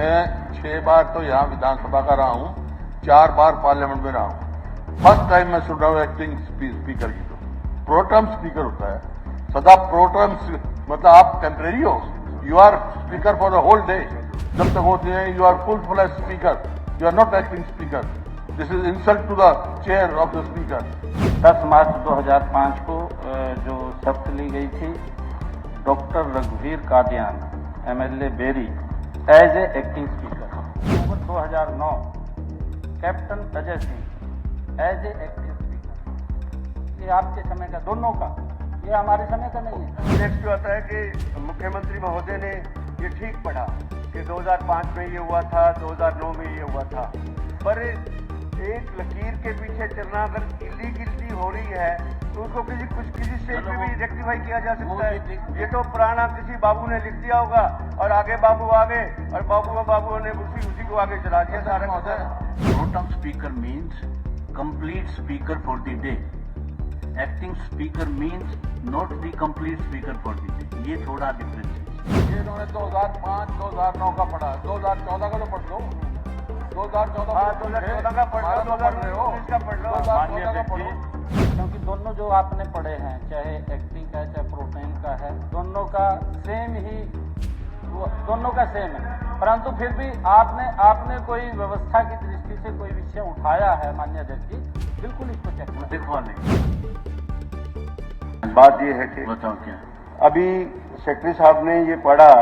मैं 6 बार तो यहाँ विधानसभा का रहा हूँ, 4 बार पार्लियामेंट में रहा हूँ। फर्स्ट टाइम मैं सुन रहा हूँ एक्टिंग स्पीकर की। तो प्रोटर्म स्पीकर होता है, सदा प्रोटर्म मतलब आप टेम्परेरी हो, you are speaker for the whole day. जब तक होते हैं you are full flash speaker, you are not acting speaker. This is insult to the chair of the speaker. 10 March 2005 को जो शपथ ली गई थी, डॉक्टर रघुवीर Kadian MLA Beri as a acting speaker. अक्टूबर 2009 captain Ajay Singh as a acting speaker. ये आपके समय का, दोनों का, ये हमारे समय का नहीं है। नेक्स्ट जो आता है कि मुख्यमंत्री महोदय ने ये ठीक पढ़ा कि 2005 में ये हुआ था, 2009 में ये हुआ था, पर एक लकीर के पीछे चलना अगर इलीगलिटी हो रही है तो उसको किसी स्टेट में भी रेक्टिफाई किया जा सकता है। ये तो पुराना किसी बाबू ने लिख दिया होगा और आगे बाबू आ गए और बाबू ने उसी को आगे चला दिया सारा। Pro tem speaker means complete speaker for the day, acting speaker means not the complete speaker for the day. ये थोड़ा डिफरेंस है। ये इन्होंने 2005 2009 का पढ़ा, 2014 का तो पढ़ लो। 2014 का पढ़ लो, 2019 का पढ़ लो, 2014 का पढ़ो। क्योंकि दोनों जो आपने पढ़े हैं, चाहे एक्टिंग का है चाहे प्रोटेम का है, दोनों का सेम है। परंतु फिर भी आपने कोई व्यवस्था की दृष्टि से कोई विषय उठाया है माननीय अध्यक्ष जी, बिल्कुल इसको चेक करें। देखो नहीं, बात ये है कि बताओ क्या अभी सेक्रेटरी साहब ने ये पढ़ा,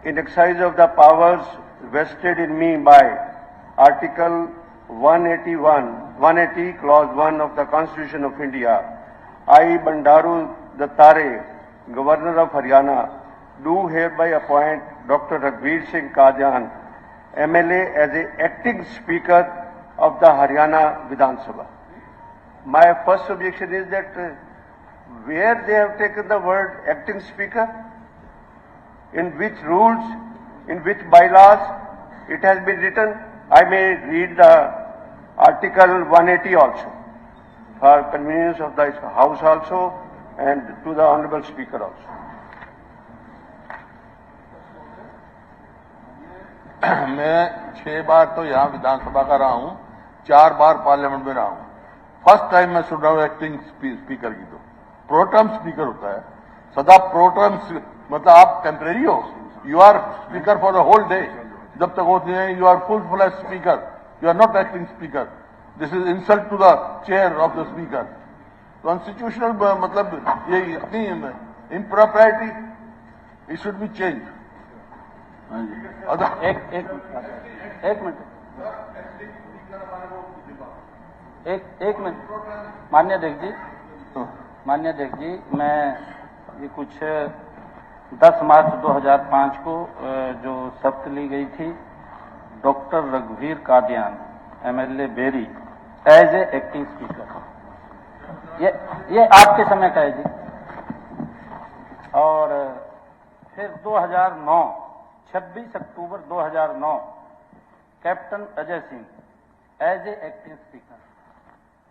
in exercise of the powers vested in me by Article 180 Clause 1 of the Constitution of India, I, Bandaru Dattare, Governor of Haryana, do hereby appoint Dr. Raghuveer Singh Kadian, MLA, as a acting Speaker of the Haryana Vidhan Sabha. My first objection is that where they have taken the word acting Speaker, in which rules, in which bylaws it has been written. I may read the Article 180 also, for convenience of the House also and to the Honorable Speaker also. मैं 6 बार तो यहाँ विधानसभा का रहा हूँ, 4 बार parliament में रहा हूँ। First time मैं सुन रहा हूँ एक्टिंग स्पीकर की। तो प्रोटर्म स्पीकर होता है, सदा प्रोटर्म मतलब आप टेम्परेरी हो, you are speaker for the whole day. जब तक होते हैं you are full flash speaker, you are not acting speaker. This is insult to the chair of the speaker. Constitutional मतलब ये इतनी impropriety, it should be change. एक minute माननीय अध्यक्ष जी, मैं ये कुछ 10 मार्च 2005 को जो शपथ ली गई थी, डॉक्टर रघुवीर Kadian MLA Beri as a acting speaker. ये आपके समय का है जी। और फिर 2009 26 अक्टूबर 2009 captain Ajay Singh as a acting speaker.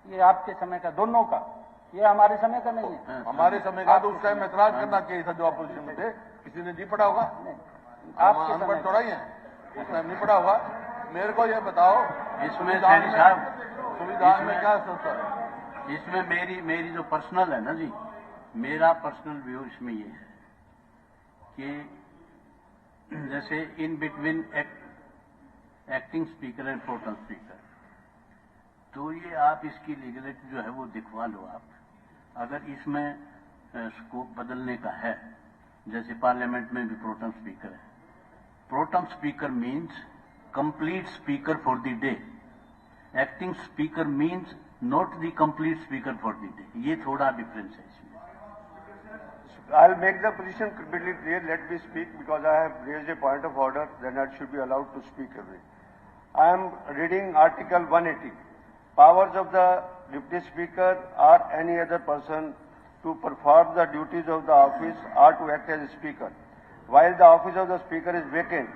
ये आपके समय का, दोनों का, ये हमारे समय का नहीं है। हमारे समय का तो उस टाइम ऐतराज करना चाहिए था जो अपोजिशन में थे। किसी ने नहीं पढ़ा होगा, आप अनपढ़ थोड़ा ही है, उस टाइम नहीं पढ़ा होगा। मेरे को ये बताओ, इसमें सैनी साहब, संविधान में क्या सोचता है? इसमें मेरी जो पर्सनल है ना जी, मेरा पर्सनल व्यू इसमें ये है कि जैसे in between acting speaker and pro tem speaker, तो ये आप इसकी लीगलिटी जो है वो दिखवा लो आप। अगर इसमें स्कोप बदलने का है, जैसे पार्लियामेंट में भी प्रोटम स्पीकर है, pro tem speaker means complete speaker for the day, acting speaker means not the complete speaker for the day. ये थोड़ा डिफरेंस है इसमें। I'll make the position completely clear. Let me speak because I have raised a point of order. Then I should be allowed to speak away. I am reading Article 180. Powers of the Deputy Speaker or any other person to perform the duties of the office or to act as Speaker. While the office of the Speaker is vacant,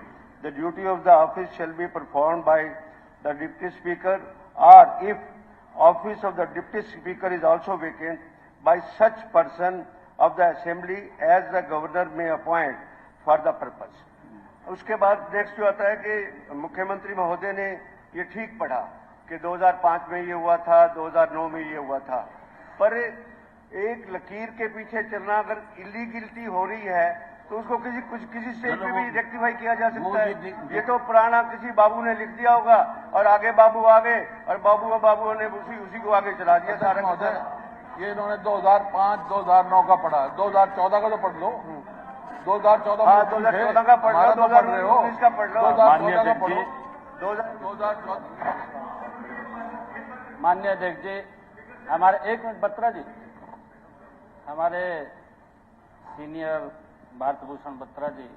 the duty of the office shall be performed by the Deputy Speaker, or if office of the Deputy Speaker is also vacant, by such person of the Assembly as the Governor may appoint for the purpose. उसके बाद next जो आता है कि मुख्यमंत्री महोदय ने ये ठीक पढ़ा कि 2005 में ये हुआ था, 2009 में ये हुआ था, पर एक लकीर के पीछे चलना अगर इलीगलिटी हो रही है तो उसको किसी स्टेज पे भी रेक्टिफाई किया जा सकता है। ये तो पुराना किसी बाबू ने लिख दिया होगा और आगे बाबू आ गए और बाबू ने उसी को आगे चला दिया सारा का सारा। ये इन्होंने 2005 2009 का पढ़ा, 2014 का तो पढ़ लो। 2014 हाँ, 2014 का पढ़ लो, 2019 का पढ़ लो, 2014 का पढ़ो। 2014 माननीय अध्यक्ष जी, हमारे एक मिनट बत्रा जी, हमारे सीनियर भारत भूषण बत्रा जी,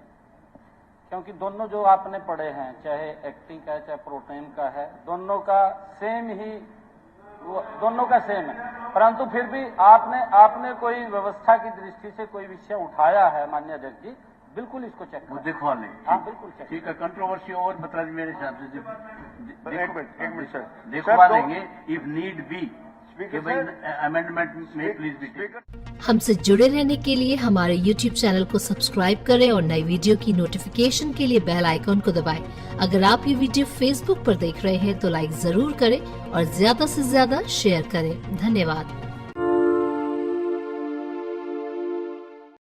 क्योंकि दोनों जो आपने पढ़े हैं, चाहे एक्टिंग का है चाहे प्रोटेम का है, दोनों का सेम है, परंतु फिर भी आपने कोई व्यवस्था की दृष्टि से कोई विषय उठाया है माननीय अध्यक्ष जी, बिल्कुल इसको चेक वो दिखवा लें। हाँ बिल्कुल चेक। ठीक है, कंट्रोवर्सी और बता दी मेरे हिसाब से एक मिनट सर, दिखवा देंगे इफ नीड बी कि भाई अमेंडमेंट में प्लीज बी। हमसे जुड़े रहने के लिए हमारे YouTube चैनल को सब्सक्राइब करें और नई वीडियो की नोटिफिकेशन के लिए बेल आइकॉन को दबाएं। अगर आप ये वीडियो Facebook पर देख रहे हैं तो लाइक जरूर करें और ज्यादा से ज्यादा शेयर करें। धन्यवाद।